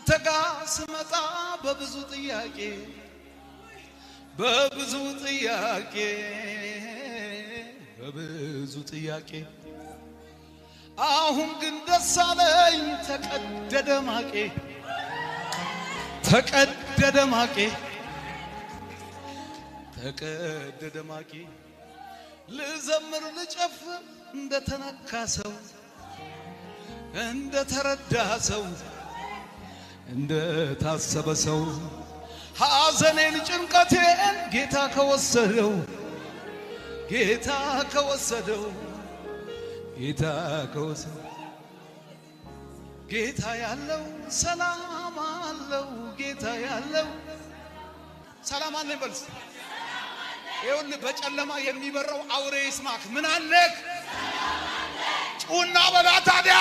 አንተ ጋር ስመጣ በብዙ ጥያቄ አሁን ግን ደስ አለኝ ተቀደደ ማቄ ልዘምር ልጨፍር እንደተነካ ሰው እንደተረዳ ሰው እንደታሰበ ሰው ሐዘኔን ጭንቀቴን ጌታ ከወሰደው ጌታ ያለው ሰላም አለው ጌታ ያለው ሰላም አለኝ በልስ ይሁን በጨለማ የሚበረው አውሬ ይስማክ ምን አለክ ጩና በላ ታዲያ